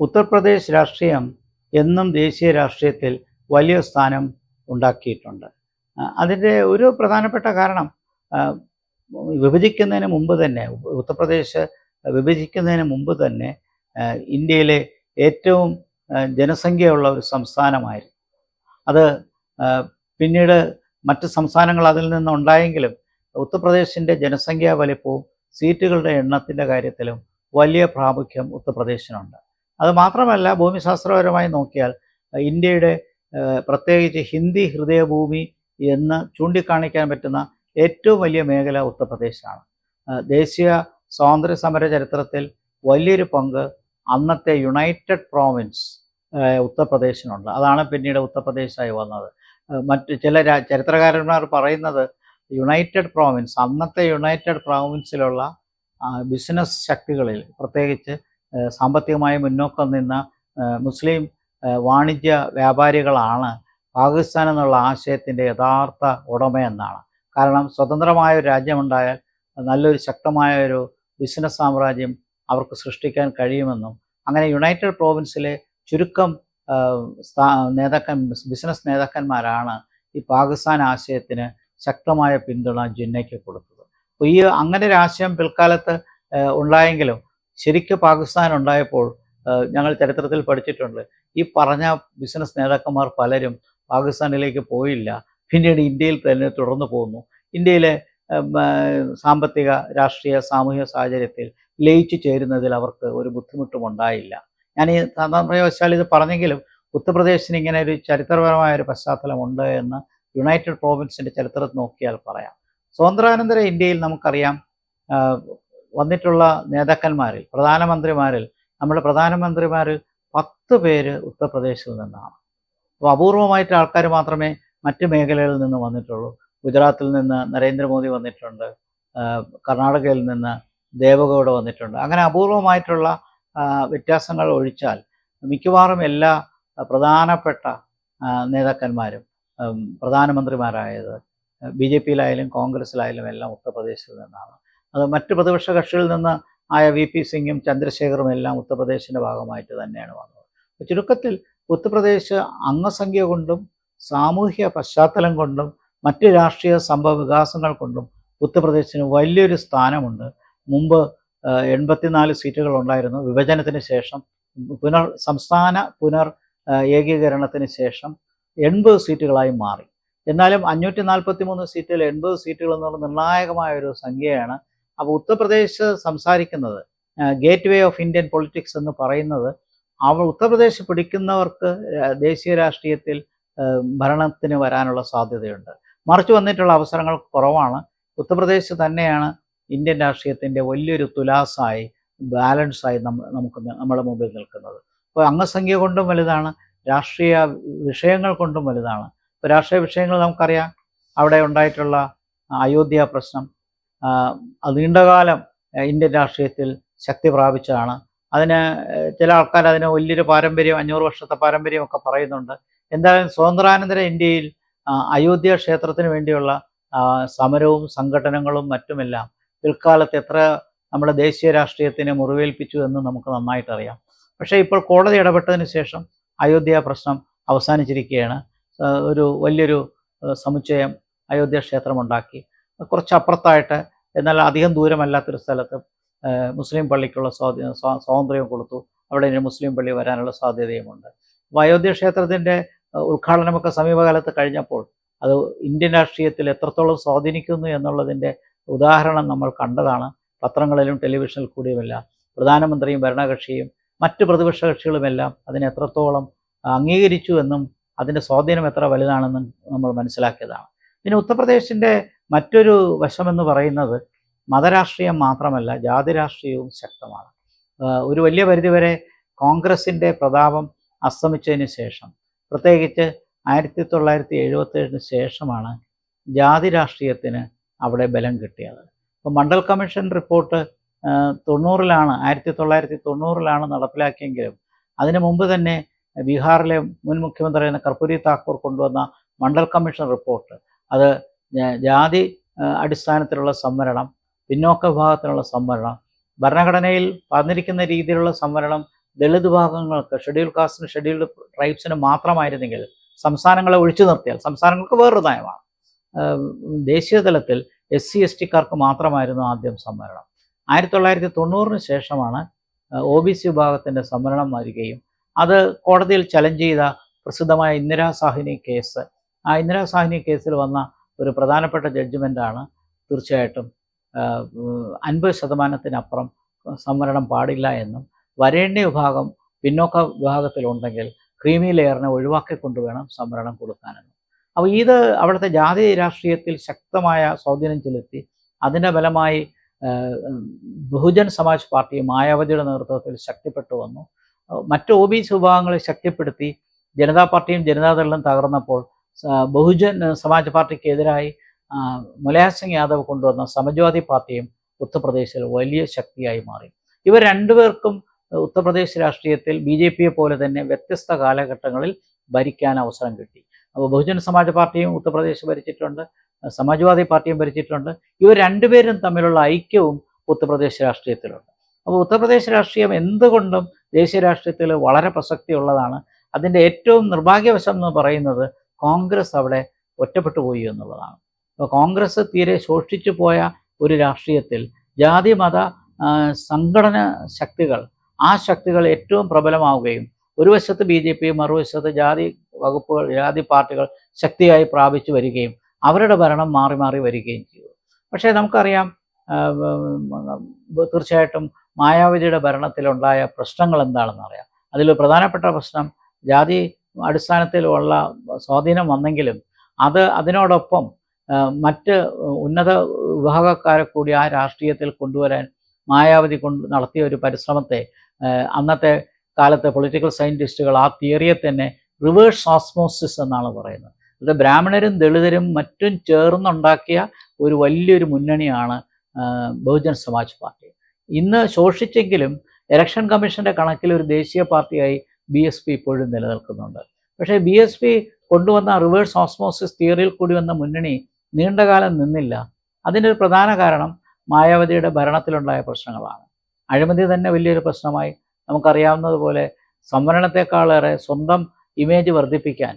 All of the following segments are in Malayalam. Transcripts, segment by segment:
ഉത്തർപ്രദേശ് രാഷ്ട്രീയം എന്നും ദേശീയ രാഷ്ട്രീയത്തിൽ വലിയ സ്ഥാനം ഉണ്ടാക്കിയിട്ടുണ്ട്. അതിൻ്റെ ഒരു പ്രധാനപ്പെട്ട കാരണം ആ, വിഭജിക്കുന്നതിന് മുമ്പ് തന്നെ ഉത്തർപ്രദേശ് വിഭജിക്കുന്നതിന് മുമ്പ് തന്നെ ഇന്ത്യയിലെ ഏറ്റവും ജനസംഖ്യയുള്ള ഒരു സംസ്ഥാനമായിരുന്നു അത്. പിന്നീട് മറ്റ് സംസ്ഥാനങ്ങൾ അതിൽ നിന്നുണ്ടായെങ്കിലും ഉത്തർപ്രദേശിൻ്റെ ജനസംഖ്യാ വലിപ്പവും സീറ്റുകളുടെ എണ്ണത്തിൻ്റെ കാര്യത്തിലും വലിയ പ്രാമുഖ്യം ഉത്തർപ്രദേശിനുണ്ട്. അത് മാത്രമല്ല, ഭൂമിശാസ്ത്രപരമായി നോക്കിയാൽ ഇന്ത്യയുടെ പ്രത്യേകിച്ച് ഹിന്ദി ഹൃദയഭൂമി എന്ന് ചൂണ്ടിക്കാണിക്കാൻ പറ്റുന്ന ഏറ്റവും വലിയ മേഖല ഉത്തർപ്രദേശാണ്. ദേശീയ സ്വാതന്ത്ര്യ സമര ചരിത്രത്തിൽ വലിയൊരു പങ്ക് അന്നത്തെ യുണൈറ്റഡ് പ്രോവിൻസ് ഉത്തർപ്രദേശിനുണ്ട്. അതാണ് പിന്നീട് ഉത്തർപ്രദേശായി വന്നത്. മറ്റ് ചില ചരിത്രകാരന്മാർ പറയുന്നത് യുണൈറ്റഡ് പ്രോവിൻസ്, അന്നത്തെ യുണൈറ്റഡ് പ്രോവിൻസിലുള്ള ബിസിനസ് ശക്തികളിൽ, പ്രത്യേകിച്ച് സാമ്പത്തികമായി മുന്നോക്കം നിന്ന മുസ്ലിം വാണിജ്യ വ്യാപാരികളാണ് പാകിസ്ഥാൻ എന്നുള്ള ആശയത്തിൻ്റെ യഥാർത്ഥ ഉടമയെന്നാണ്. കാരണം സ്വതന്ത്രമായ ഒരു രാജ്യമുണ്ടായാൽ നല്ലൊരു ശക്തമായ ഒരു ബിസിനസ് സാമ്രാജ്യം അവർക്ക് സൃഷ്ടിക്കാൻ കഴിയുമെന്നും അങ്ങനെ യുണൈറ്റഡ് പ്രോവിൻസിലെ ചുരുക്കം ബിസിനസ് നേതാക്കന്മാരാണ് ഈ പാകിസ്ഥാൻ ആശയത്തിന് ശക്തമായ പിന്തുണ ജിന്നയ്ക്ക് കൊടുത്തത്. അപ്പോൾ അങ്ങനെ ഒരു ആശയം പിൽക്കാലത്ത് ഉണ്ടായെങ്കിലും ശരിക്കും പാകിസ്ഥാൻ ഉണ്ടായപ്പോൾ ഞങ്ങൾ ചരിത്രത്തിൽ പഠിച്ചിട്ടുണ്ട്, ഈ പറഞ്ഞ ബിസിനസ് നേതാക്കന്മാർ പലരും പാകിസ്ഥാനിലേക്ക് പോയില്ല, പിന്നീട് ഇന്ത്യയിൽ തന്നെ തുടർന്നു പോകുന്നു. ഇന്ത്യയിലെ സാമ്പത്തിക, രാഷ്ട്രീയ, സാമൂഹിക സാഹചര്യത്തിൽ ലയിച്ചു ചേരുന്നതിൽ അവർക്ക് ഒരു ബുദ്ധിമുട്ടും ഉണ്ടായില്ല. ഞാൻ ഈ സാധാരണവശാൽ ഇത് പറഞ്ഞെങ്കിലും ഉത്തർപ്രദേശിന് ഇങ്ങനെ ഒരു ചരിത്രപരമായ ഒരു പശ്ചാത്തലമുണ്ട് എന്ന് യുണൈറ്റഡ് പ്രോവിൻസിൻ്റെ ചരിത്രത്തിൽ നോക്കിയാൽ പറയാം. സ്വാതന്ത്ര്യാനന്തര ഇന്ത്യയിൽ നമുക്കറിയാം, വന്നിട്ടുള്ള നേതാക്കന്മാരിൽ, നമ്മുടെ പ്രധാനമന്ത്രിമാരിൽ 10 പേര് ഉത്തർപ്രദേശിൽ നിന്നാണ്. അപ്പോൾ അപൂർവമായിട്ട് ആൾക്കാർ മാത്രമേ മറ്റ് മേഖലകളിൽ നിന്ന് വന്നിട്ടുള്ളൂ. ഗുജറാത്തിൽ നിന്ന് നരേന്ദ്രമോദി വന്നിട്ടുണ്ട്, കർണാടകയിൽ നിന്ന് ദേവഗൗഡ വന്നിട്ടുണ്ട്. അങ്ങനെ അപൂർവമായിട്ടുള്ള വ്യത്യാസങ്ങൾ ഒഴിച്ചാൽ മിക്കവാറും എല്ലാ പ്രധാനപ്പെട്ട നേതാക്കന്മാരും പ്രധാനമന്ത്രിമാരായത് BJP-യിലായാലും കോൺഗ്രസ്സിലായാലും എല്ലാം ഉത്തർപ്രദേശിൽ നിന്നാണ്. അത് മറ്റ് പ്രതിപക്ഷ കക്ഷികളിൽ നിന്ന് ആയ VP സിംഗും ചന്ദ്രശേഖറും എല്ലാം ഉത്തർപ്രദേശിൻ്റെ ഭാഗമായിട്ട് തന്നെയാണ് വന്നത്. ചുരുക്കത്തിൽ ഉത്തർപ്രദേശ് അംഗസംഖ്യ കൊണ്ടും സാമൂഹ്യ പശ്ചാത്തലം കൊണ്ടും മറ്റ് രാഷ്ട്രീയ സംഭവ വികാസങ്ങൾ കൊണ്ടും ഉത്തർപ്രദേശിന് വലിയൊരു സ്ഥാനമുണ്ട്. മുമ്പ് 84 സീറ്റുകൾ ഉണ്ടായിരുന്നു. വിഭജനത്തിന് ശേഷം സംസ്ഥാന ഏകീകരണത്തിന് ശേഷം 80 സീറ്റുകളായി മാറി. എന്നാലും 543 സീറ്റിൽ 80 സീറ്റുകൾ എന്നുള്ള നിർണായകമായ ഒരു സംഖ്യയാണ്. അപ്പോൾ ഉത്തർപ്രദേശ് സംസാരിക്കുന്നത് gate way of Indian politics എന്ന് പറയുന്നത്, ഉത്തർപ്രദേശ് പിടിക്കുന്നവർക്ക് ദേശീയ രാഷ്ട്രീയത്തിൽ ഭരണത്തിന് വരാനുള്ള സാധ്യതയുണ്ട്. മറിച്ച് വന്നിട്ടുള്ള അവസരങ്ങൾ കുറവാണ്. ഉത്തർപ്രദേശ് തന്നെയാണ് ഇന്ത്യൻ രാഷ്ട്രീയത്തിൻ്റെ വലിയൊരു തുലാസായി, ബാലൻസായി നമ്മുടെ മുമ്പിൽ നിൽക്കുന്നത്. അപ്പോൾ അംഗസംഖ്യ കൊണ്ടും വലുതാണ്, രാഷ്ട്രീയ വിഷയങ്ങൾ കൊണ്ടും വലുതാണ്. ഇപ്പോൾ രാഷ്ട്രീയ വിഷയങ്ങൾ നമുക്കറിയാം, അവിടെ ഉണ്ടായിട്ടുള്ള അയോധ്യ പ്രശ്നം അത് നീണ്ടകാലം ഇന്ത്യൻ രാഷ്ട്രീയത്തിൽ ശക്തി പ്രാപിച്ചതാണ്. അതിന് ചില ആൾക്കാർ അതിന് വലിയൊരു പാരമ്പര്യം, 500 വർഷത്തെ പാരമ്പര്യമൊക്കെ പറയുന്നുണ്ട്. എന്തായാലും സ്വാതന്ത്ര്യാനന്തര ഇന്ത്യയിൽ അയോധ്യ ക്ഷേത്രത്തിന് വേണ്ടിയുള്ള സമരവും സംഘടനകളും മറ്റുമെല്ലാം പിൽക്കാലത്ത് എത്ര നമ്മുടെ ദേശീയ രാഷ്ട്രീയത്തിനെ മുറിവേൽപ്പിച്ചു എന്ന് നമുക്ക് നന്നായിട്ടറിയാം. പക്ഷേ ഇപ്പോൾ കോടതി ഇടപെട്ടതിന് ശേഷം അയോധ്യ പ്രശ്നം അവസാനിച്ചിരിക്കുകയാണ്. ഒരു വലിയൊരു സമുച്ചയം അയോധ്യ ക്ഷേത്രമുണ്ടാക്കി. കുറച്ചപ്പുറത്തായിട്ട്, എന്നാൽ അധികം ദൂരമല്ലാത്തൊരു സ്ഥലത്ത് മുസ്ലിം പള്ളിക്കുള്ള സ്വാതന്ത്ര്യം കൊടുത്തു. അവിടെ ഇനി മുസ്ലിം പള്ളി വരാനുള്ള സാധ്യതയുമുണ്ട്. അപ്പോൾ അയോധ്യ ക്ഷേത്രത്തിൻ്റെ ഉദ്ഘാടനമൊക്കെ സമീപകാലത്ത് കഴിഞ്ഞപ്പോൾ അത് ഇന്ത്യൻ രാഷ്ട്രീയത്തിൽ എത്രത്തോളം സ്വാധീനിക്കുന്നു എന്നുള്ളതിൻ്റെ ഉദാഹരണം നമ്മൾ കണ്ടതാണ്. പത്രങ്ങളിലും ടെലിവിഷനിൽ കൂടിയുമെല്ലാം പ്രധാനമന്ത്രിയും ഭരണകക്ഷിയും മറ്റ് പ്രതിപക്ഷ കക്ഷികളുമെല്ലാം അതിനെ എത്രത്തോളം അംഗീകരിച്ചു എന്നും അതിൻ്റെ സ്വാധീനം എത്ര വലുതാണെന്നും നമ്മൾ മനസ്സിലാക്കിയതാണ്. പിന്നെ ഉത്തർപ്രദേശിൻ്റെ മറ്റൊരു വശമെന്ന് പറയുന്നത് മതരാഷ്ട്രീയം മാത്രമല്ല, ജാതി രാഷ്ട്രീയവും ശക്തമാണ്. ഒരു വലിയ പരിധിവരെ കോൺഗ്രസിൻ്റെ പ്രതാപം അസ്തമിച്ചതിന് ശേഷം, പ്രത്യേകിച്ച് 1977 ശേഷമാണ് ജാതി രാഷ്ട്രീയത്തിന് അവിടെ ബലം കിട്ടിയത്. ഇപ്പോൾ മണ്ഡൽ കമ്മീഷൻ റിപ്പോർട്ട് 1990-ലാണ് നടപ്പിലാക്കിയെങ്കിലും അതിനു മുമ്പ് തന്നെ ബീഹാറിലെ മുൻ മുഖ്യമന്ത്രിയായിരുന്ന കർപ്പൂരി താക്കൂർ കൊണ്ടുവന്ന മണ്ഡൽ കമ്മീഷൻ റിപ്പോർട്ട്, അത് ജാതി അടിസ്ഥാനത്തിലുള്ള സംവരണം, പിന്നോക്ക വിഭാഗത്തിനുള്ള സംവരണം, ഭരണഘടനയിൽ പറഞ്ഞിരിക്കുന്ന രീതിയിലുള്ള സംവരണം ദളിത് വിഭാഗങ്ങൾക്ക്, ഷെഡ്യൂൾ കാസ്റ്റിന് ഷെഡ്യൂൾഡ് ട്രൈബ്സിന് മാത്രമായിരുന്നെങ്കിൽ, സംസ്ഥാനങ്ങളെ ഒഴിച്ചു നിർത്തിയാൽ, സംസ്ഥാനങ്ങൾക്ക് വേറൊരു നയമാണ്, ദേശീയ തലത്തിൽ SC ST മാത്രമായിരുന്നു ആദ്യം സംവരണം. 1990 ശേഷമാണ് OBC വിഭാഗത്തിൻ്റെ സംവരണം വരികയും അത് കോടതിയിൽ ചലഞ്ച് ചെയ്ത പ്രസിദ്ധമായ ഇന്ദിരാ സാഹ്നി കേസ്, ആ ഇന്ദിരാ സാഹ്നി കേസിൽ വന്ന ഒരു പ്രധാനപ്പെട്ട ജഡ്ജ്മെൻ്റാണ് തീർച്ചയായിട്ടും 50% സംവരണം പാടില്ല എന്നും വരേണ്യ വിഭാഗം പിന്നോക്ക വിഭാഗത്തിലുണ്ടെങ്കിൽ ക്രീമി ലെയറിനെ ഒഴിവാക്കിക്കൊണ്ട് വേണം സംവരണം കൊടുക്കാനെന്നും. അപ്പോൾ ഇത് അവിടുത്തെ ജാതി രാഷ്ട്രീയത്തിൽ ശക്തമായ സ്വാധീനം ചെലുത്തി. അതിൻ്റെ ഫലമായി ബഹുജൻ സമാജ് പാർട്ടി മായാവതിയുടെ നേതൃത്വത്തിൽ ശക്തിപ്പെട്ടു വന്നു. മറ്റ് OBC വിഭാഗങ്ങളെ ശക്തിപ്പെടുത്തി. ജനതാ പാർട്ടിയും ജനതാദളും തകർന്നപ്പോൾ ബഹുജൻ സമാജ് പാർട്ടിക്കെതിരായി മുലായം സിംഗ് യാദവ് കൊണ്ടുവന്ന സമാജ്വാദി പാർട്ടിയും ഉത്തർപ്രദേശിൽ വലിയ ശക്തിയായി മാറി. ഇവർ രണ്ടുപേർക്കും ഉത്തർപ്രദേശ് രാഷ്ട്രീയത്തിൽ BJPയെ പോലെ തന്നെ വ്യത്യസ്ത കാലഘട്ടങ്ങളിൽ ഭരിക്കാൻ അവസരം കിട്ടി. അപ്പോൾ ബഹുജൻ സമാജ് പാർട്ടിയും ഉത്തർപ്രദേശ് ഭരിച്ചിട്ടുണ്ട്, സമാജ്വാദി പാർട്ടിയും ഭരിച്ചിട്ടുണ്ട്. ഇവർ രണ്ടുപേരും തമ്മിലുള്ള ഐക്യവും ഉത്തർപ്രദേശ് രാഷ്ട്രീയത്തിലുണ്ട്. അപ്പോൾ ഉത്തർപ്രദേശ് രാഷ്ട്രീയം എന്തുകൊണ്ടും ദേശീയ രാഷ്ട്രീയത്തിൽ വളരെ പ്രസക്തിയുള്ളതാണ്. അതിൻ്റെ ഏറ്റവും നിർഭാഗ്യവശം എന്ന് പറയുന്നത് കോൺഗ്രസ് അവിടെ ഒറ്റപ്പെട്ടു പോയി എന്നുള്ളതാണ്. അപ്പോൾ കോൺഗ്രസ് തീരെ ശോഷിച്ചു പോയ ഒരു രാഷ്ട്രീയത്തിൽ ജാതി മത സംഘടന ശക്തികൾ, ആ ശക്തികൾ ഏറ്റവും പ്രബലമാവുകയും ഒരു വശത്ത് BJP, മറുവശത്ത് ജാതി വകുപ്പുകൾ, ജാതി പാർട്ടികൾ ശക്തിയായി പ്രാപിച്ചു വരികയും അവരുടെ ഭരണം മാറി മാറി വരികയും ചെയ്തു. പക്ഷേ നമുക്കറിയാം, തീർച്ചയായിട്ടും മായാവതിയുടെ ഭരണത്തിലുണ്ടായ പ്രശ്നങ്ങൾ എന്താണെന്ന് അറിയാം. അതിൽ പ്രധാനപ്പെട്ട പ്രശ്നം ജാതി അടിസ്ഥാനത്തിലുള്ള സ്വാധീനം വന്നെങ്കിലും അതിനോടൊപ്പം മറ്റ് ഉന്നത വിഭാഗക്കാരെ കൂടി ആ രാഷ്ട്രീയത്തിൽ കൊണ്ടുവരാൻ മായാവതി നടത്തിയ ഒരു പരിശ്രമത്തെ അന്നത്തെ കാലത്തെ പൊളിറ്റിക്കൽ സയൻറ്റിസ്റ്റുകൾ ആ തിയറിയെ തന്നെ റിവേഴ്സ് ഓസ്മോസിസ് എന്നാണ് പറയുന്നത്. അത് ബ്രാഹ്മണരും ദളിതരും മറ്റും ചേർന്നുണ്ടാക്കിയ ഒരു വലിയൊരു മുന്നണിയാണ് ബഹുജൻ സമാജ് പാർട്ടി. ഇന്ന് ശോഷിച്ചെങ്കിലും ഇലക്ഷൻ കമ്മീഷൻ്റെ കണക്കിൽ ഒരു ദേശീയ പാർട്ടിയായി BSP ഇപ്പോഴും നിലനിൽക്കുന്നുണ്ട്. പക്ഷേ BSP കൊണ്ടുവന്ന റിവേഴ്സ് ഓസ്മോസിസ് തിയറിയിൽ കൂടി വന്ന മുന്നണി നീണ്ടകാലം നിന്നില്ല. അതിൻ്റെ ഒരു പ്രധാന കാരണം മായാവതിയുടെ ഭരണത്തിലുണ്ടായ പ്രശ്നങ്ങളാണ്. അഴിമതി തന്നെ വലിയൊരു പ്രശ്നമായി. നമുക്കറിയാവുന്നതുപോലെ സംവരണത്തെക്കാളേറെ സ്വന്തം ഇമേജ് വർദ്ധിപ്പിക്കാൻ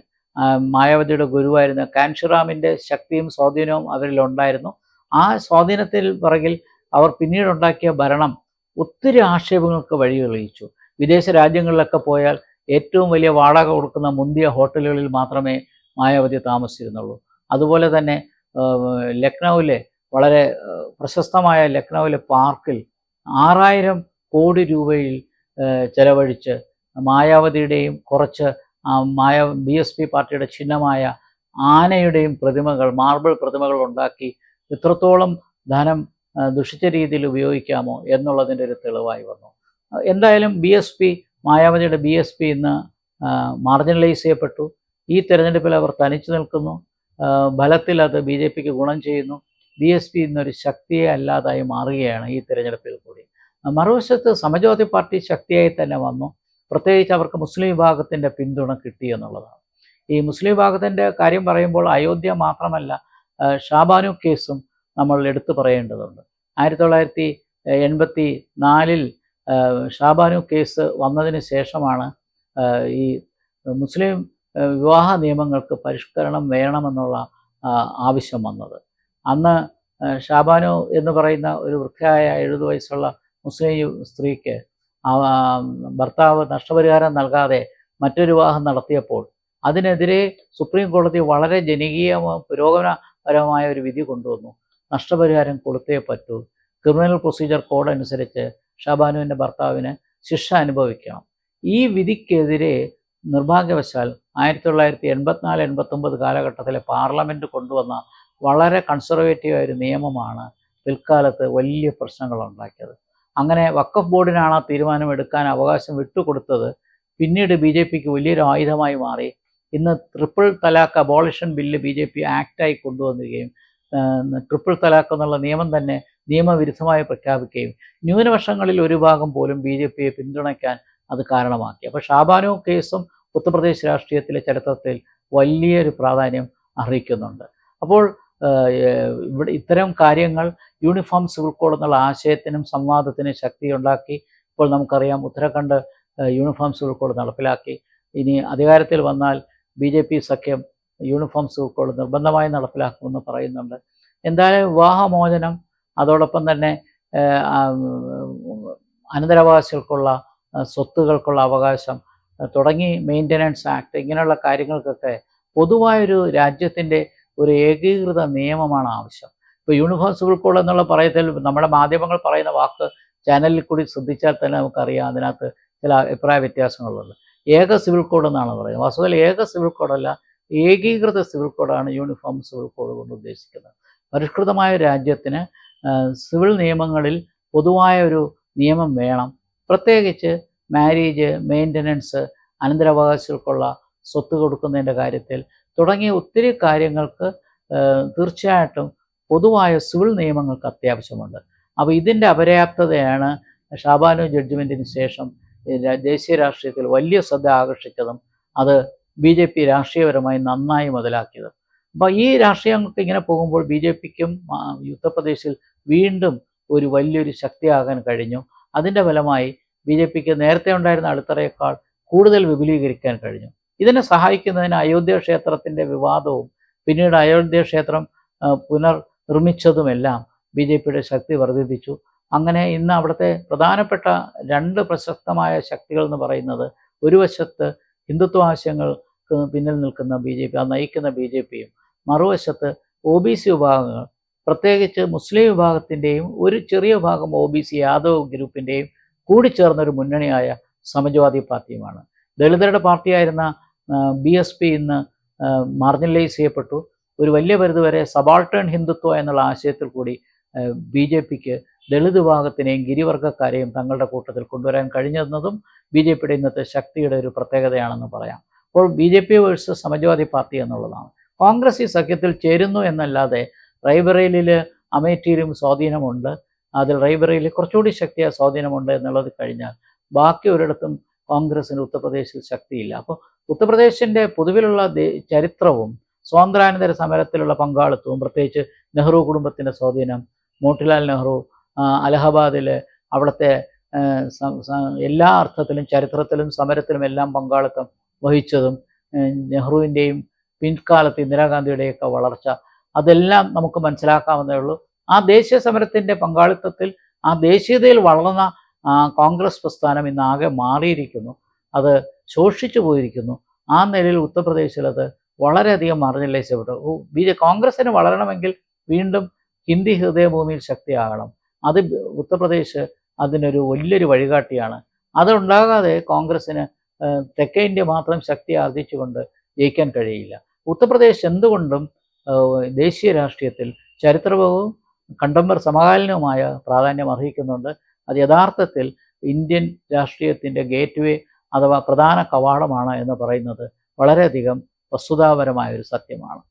മായാവതിയുടെ ഗുരുവായിരുന്ന കാൻഷിറാമിൻ്റെ ശക്തിയും സ്വാധീനവും അവരിലുണ്ടായിരുന്നു. ആ സ്വാധീനത്തിൽ പിറകിൽ അവർ പിന്നീടുണ്ടാക്കിയ ഭരണം ഒത്തിരി ആക്ഷേപങ്ങൾക്ക് വഴി തെളിയിച്ചു. വിദേശ രാജ്യങ്ങളിലൊക്കെ പോയാൽ ഏറ്റവും വലിയ വാടക കൊടുക്കുന്ന മുന്തിയ ഹോട്ടലുകളിൽ മാത്രമേ മായാവതി താമസിച്ചിരുന്നുള്ളൂ. അതുപോലെ തന്നെ ലക്നൗവിലെ വളരെ പ്രശസ്തമായ ലക്നൗവിലെ പാർക്കിൽ 6000 കോടി രൂപയിൽ ചെലവഴിച്ച് മായാവതിയുടെയും കുറച്ച് BSP പാർട്ടിയുടെ ചിഹ്നമായ ആനയുടെയും പ്രതിമകൾ, മാർബിൾ പ്രതിമകൾ ഉണ്ടാക്കി എത്രത്തോളം ധനം ദുഷിച്ച രീതിയിൽ ഉപയോഗിക്കാമോ എന്നുള്ളതിൻ്റെ ഒരു തെളിവായി വന്നു. എന്തായാലും മായാവതിയുടെ BSP ഇന്ന് മാർജിനലൈസ് ചെയ്യപ്പെട്ടു. ഈ തെരഞ്ഞെടുപ്പിൽ അവർ തനിച്ചു നിൽക്കുന്നു. ഫലത്തിൽ അത് BJPക്ക് ഗുണം ചെയ്യുന്നു. BSP ഇന്നൊരു ശക്തിയെ അല്ലാതായി മാറുകയാണ് ഈ തെരഞ്ഞെടുപ്പിൽ കൂടി. മറുവശത്ത് സമാജ്വാദി പാർട്ടി ശക്തിയായി തന്നെ വന്നു. പ്രത്യേകിച്ച് അവർക്ക് മുസ്ലിം വിഭാഗത്തിൻ്റെ പിന്തുണ കിട്ടി എന്നുള്ളതാണ്. ഈ മുസ്ലിം വിഭാഗത്തിൻ്റെ കാര്യം പറയുമ്പോൾ അയോധ്യ മാത്രമല്ല, ഷാബാനു കേസും നമ്മൾ എടുത്തു പറയേണ്ടതുണ്ട്. 1984 ഷാബാനു കേസ് വന്നതിന് ശേഷമാണ് ഈ മുസ്ലിം വിവാഹ നിയമങ്ങൾക്ക് പരിഷ്കരണം വേണമെന്നുള്ള ആവശ്യം വന്നത്. അന്ന് ഷാബാനു എന്ന് പറയുന്ന ഒരു വൃദ്ധയായ 70 വയസ്സുള്ള മുസ്ലിം സ്ത്രീക്ക് ഭർത്താവ് നഷ്ടപരിഹാരം നൽകാതെ മറ്റൊരു വിവാഹം നടത്തിയപ്പോൾ അതിനെതിരെ സുപ്രീം കോടതി വളരെ ജനകീയവും പുരോഗമനപരമായ ഒരു വിധി കൊണ്ടുവന്നു. നഷ്ടപരിഹാരം കൊടുത്തേ പറ്റൂ. ക്രിമിനൽ പ്രൊസീജിയർ കോഡ് അനുസരിച്ച് ഷാബാനുവിൻ്റെ ഭർത്താവിന് ശിക്ഷ അനുഭവിക്കണം. ഈ വിധിക്കെതിരെ നിർഭാഗ്യവശാൽ 1984-89 കാലഘട്ടത്തിലെ പാർലമെൻറ്റ് കൊണ്ടുവന്ന വളരെ കൺസർവേറ്റീവായ ഒരു നിയമമാണ് പിൽക്കാലത്ത് വലിയ പ്രശ്നങ്ങൾ ഉണ്ടാക്കിയത്. അങ്ങനെ വഖഫ് ബോർഡിനാണ് ആ തീരുമാനമെടുക്കാൻ അവകാശം വിട്ടുകൊടുത്തത്. പിന്നീട് BJPക്ക് വലിയൊരു ആയുധമായി മാറി. ഇന്ന് ട്രിപ്പിൾ തലാഖ് അബോളിഷൻ ബില്ല് BJP ആക്റ്റായി കൊണ്ടുവന്നിരിക്കുകയും ട്രിപ്പിൾ തലാഖ് എന്നുള്ള നിയമം തന്നെ നിയമവിരുദ്ധമായി പ്രഖ്യാപിക്കുകയും ന്യൂനപക്ഷങ്ങളിൽ ഒരു ഭാഗം പോലും BJPയെ പിന്തുണയ്ക്കാൻ അത് കാരണമാക്കി. അപ്പോൾ ഷാബാനു കേസും ഉത്തർപ്രദേശ് രാഷ്ട്രീയത്തിലെ ചരിത്രത്തിൽ വലിയൊരു പ്രാധാന്യം അർഹിക്കുന്നുണ്ട്. അപ്പോൾ ഇവിടെ ഇത്തരം കാര്യങ്ങൾ യൂണിഫോം സിവിൽ കോഡ് എന്നുള്ള ആശയത്തിനും സംവാദത്തിനും ശക്തിയുണ്ടാക്കി. ഇപ്പോൾ നമുക്കറിയാം ഉത്തരാഖണ്ഡ് യൂണിഫോം സിവിൽ കോഡ് നടപ്പിലാക്കി. ഇനി അധികാരത്തിൽ വന്നാൽ BJP സഖ്യം യൂണിഫോം സിവിൽ കോഡ് നിർബന്ധമായി നടപ്പിലാക്കുമെന്ന് പറയുന്നുണ്ട്. എന്തായാലും വിവാഹമോചനം, അതോടൊപ്പം തന്നെ അനന്തരാവകാശികൾക്കുള്ള സ്വത്തുകൾക്കുള്ള അവകാശം തുടങ്ങി മെയിൻ്റനൻസ് ആക്ട്, ഇങ്ങനെയുള്ള കാര്യങ്ങൾക്കൊക്കെ പൊതുവായൊരു രാജ്യത്തിൻ്റെ ഒരു ഏകീകൃത നിയമമാണ് ആവശ്യം. ഇപ്പോൾ യൂണിഫോം സിവിൽ കോഡ് എന്നുള്ള പറയത്തിൽ നമ്മുടെ മാധ്യമങ്ങൾ പറയുന്ന വാക്ക് ചാനലിൽ കൂടി ശ്രദ്ധിച്ചാൽ തന്നെ നമുക്കറിയാം അതിനകത്ത് ചില അഭിപ്രായ വ്യത്യാസങ്ങളുണ്ട്. ഏക സിവിൽ കോഡ് എന്നാണ് പറയുന്നത്. വാസ്തവത്തിൽ ഏക സിവിൽ കോഡല്ല, ഏകീകൃത സിവിൽ കോഡാണ് യൂണിഫോം സിവിൽ കോഡ് കൊണ്ട് ഉദ്ദേശിക്കുന്നത്. പരിഷ്കൃതമായ രാജ്യത്തിന് സിവിൽ നിയമങ്ങളിൽ പൊതുവായ ഒരു നിയമം വേണം. പ്രത്യേകിച്ച് മാരേജ്, മെയിൻ്റനൻസ്, അനന്തരാവകാശികൾക്കുള്ള സ്വത്ത് കൊടുക്കുന്നതിൻ്റെ കാര്യത്തിൽ തുടങ്ങിയ ഒത്തിരി കാര്യങ്ങൾക്ക് തീർച്ചയായിട്ടും പൊതുവായ സിവിൽ നിയമങ്ങൾക്ക് അത്യാവശ്യമുണ്ട്. അപ്പോൾ ഇതിൻ്റെ അപര്യാപ്തതയാണ് ഷാബാനോ ജഡ്ജ്മെൻറ്റിന് ശേഷം ദേശീയ രാഷ്ട്രീയത്തിൽ വലിയ ശ്രദ്ധ ആകർഷിച്ചതും അത് BJP രാഷ്ട്രീയപരമായി നന്നായി മുതലാക്കിയത്. അപ്പോൾ ഈ രാഷ്ട്രീയങ്ങൾക്ക് ഇങ്ങനെ പോകുമ്പോൾ BJPക്കും ഉത്തർപ്രദേശിൽ വീണ്ടും ഒരു വലിയൊരു ശക്തിയാകാൻ കഴിഞ്ഞു. അതിൻ്റെ ഫലമായി BJPക്ക് നേരത്തെ ഉണ്ടായിരുന്ന അടിത്തറയേക്കാൾ കൂടുതൽ വിപുലീകരിക്കാൻ കഴിഞ്ഞു. ഇതിനെ സഹായിക്കുന്നതിന് അയോധ്യ ക്ഷേത്രത്തിൻ്റെ വിവാദവും പിന്നീട് അയോധ്യ ക്ഷേത്രം പുനർനിർമ്മിച്ചതുമെല്ലാം BJPയുടെ ശക്തി വർദ്ധിപ്പിച്ചു. അങ്ങനെ ഇന്ന് അവിടുത്തെ പ്രധാനപ്പെട്ട രണ്ട് പ്രശസ്തമായ ശക്തികൾ എന്ന് പറയുന്നത് ഒരു വശത്ത് ഹിന്ദുത്വ ആശയങ്ങൾക്ക് പിന്നിൽ നിൽക്കുന്ന BJP, ആ നയിക്കുന്ന BJPയും, മറുവശത്ത് OBC വിഭാഗങ്ങൾ, പ്രത്യേകിച്ച് മുസ്ലിം വിഭാഗത്തിൻ്റെയും ഒരു ചെറിയ ഭാഗം OBC യാദവ് ഗ്രൂപ്പിൻ്റെയും കൂടിച്ചേർന്നൊരു മുന്നണിയായ സമാജ്വാദി പാർട്ടിയുമാണ്. ദളിതരുടെ പാർട്ടിയായിരുന്ന BSP ഇന്ന് മാർജിനലൈസ് ചെയ്യപ്പെട്ടു. ഒരു വലിയ പരിധിവരെ സബാൾട്ടേൺ ഹിന്ദുത്വ എന്നുള്ള ആശയത്തിൽ കൂടി BJPക്ക് ദളിത് വിഭാഗത്തിനെയും ഗിരിവർഗ്ഗക്കാരെയും തങ്ങളുടെ കൂട്ടത്തിൽ കൊണ്ടുവരാൻ കഴിഞ്ഞതെന്നതും BJPയുടെ ഇന്നത്തെ ശക്തിയുടെ ഒരു പ്രത്യേകതയാണെന്ന് പറയാം. അപ്പോൾ BJP വേഴ്സസ് സമാജ്വാദി പാർട്ടി എന്നുള്ളതാണ്. കോൺഗ്രസ് ഈ സഖ്യത്തിൽ ചേരുന്നു എന്നല്ലാതെ റൈബറേലിയിൽ അമേഠിയിലും സ്വാധീനമുണ്ട്. അതിൽ റൈബറേലിൽ കുറച്ചുകൂടി ശക്തിയായ സ്വാധീനമുണ്ട് എന്നുള്ളത് കഴിഞ്ഞാൽ ബാക്കി ഒരിടത്തും കോൺഗ്രസിന് ഉത്തർപ്രദേശിൽ ശക്തിയില്ല. അപ്പോൾ ഉത്തർപ്രദേശിൻ്റെ പൊതുവിലുള്ള ചരിത്രവും സ്വാതന്ത്ര്യാനന്തര സമരത്തിലുള്ള പങ്കാളിത്തവും, പ്രത്യേകിച്ച് നെഹ്റു കുടുംബത്തിൻ്റെ സ്വാധീനം, മോട്ടിലാൽ നെഹ്റു അലഹബാദിൽ അവിടുത്തെ എല്ലാ അർത്ഥത്തിലും ചരിത്രത്തിലും സമരത്തിലും എല്ലാം പങ്കാളിത്തം വഹിച്ചതും, നെഹ്റുവിൻ്റെയും പിൻകാലത്ത് ഇന്ദിരാഗാന്ധിയുടെയൊക്കെ വളർച്ച, അതെല്ലാം നമുക്ക് മനസ്സിലാക്കാവുന്നതേ ഉള്ളൂ. ആ ദേശീയ സമരത്തിൻ്റെ പങ്കാളിത്തത്തിൽ, ആ ദേശീയതയിൽ വളർന്ന കോൺഗ്രസ് പ്രസ്ഥാനം ഇന്നാകെ മാറിയിരിക്കുന്നു. അത് ശോഷിച്ചു പോയിരിക്കുന്നു. ആ നിലയിൽ ഉത്തർപ്രദേശിൽ അത് വളരെയധികം മാർജിനലൈസ് ചെയ്യപ്പെട്ടു. കോൺഗ്രസ്സിന് വളരണമെങ്കിൽ വീണ്ടും ഹിന്ദി ഹൃദയഭൂമിയിൽ ശക്തിയാകണം. അത് ഉത്തർപ്രദേശ് അതിനൊരു വലിയൊരു വഴികാട്ടിയാണ്. അതുണ്ടാകാതെ കോൺഗ്രസ്സിന് തെക്കേ ഇന്ത്യ മാത്രം ശക്തി ആർജിച്ചുകൊണ്ട് ജയിക്കാൻ കഴിയില്ല. ഉത്തർപ്രദേശ് എന്തുകൊണ്ടും ദേശീയ രാഷ്ട്രീയത്തിൽ ചരിത്രപരവും സമകാലീനവുമായ പ്രാധാന്യം അർഹിക്കുന്നുണ്ട്. അത് യഥാർത്ഥത്തിൽ ഇന്ത്യൻ രാഷ്ട്രീയത്തിൻ്റെ ഗേറ്റ്വേ അഥവാ പ്രധാന കവാടമാണ് എന്ന് പറയുന്നത് വളരെയധികം വസ്തുതാപരമായൊരു സത്യമാണ്.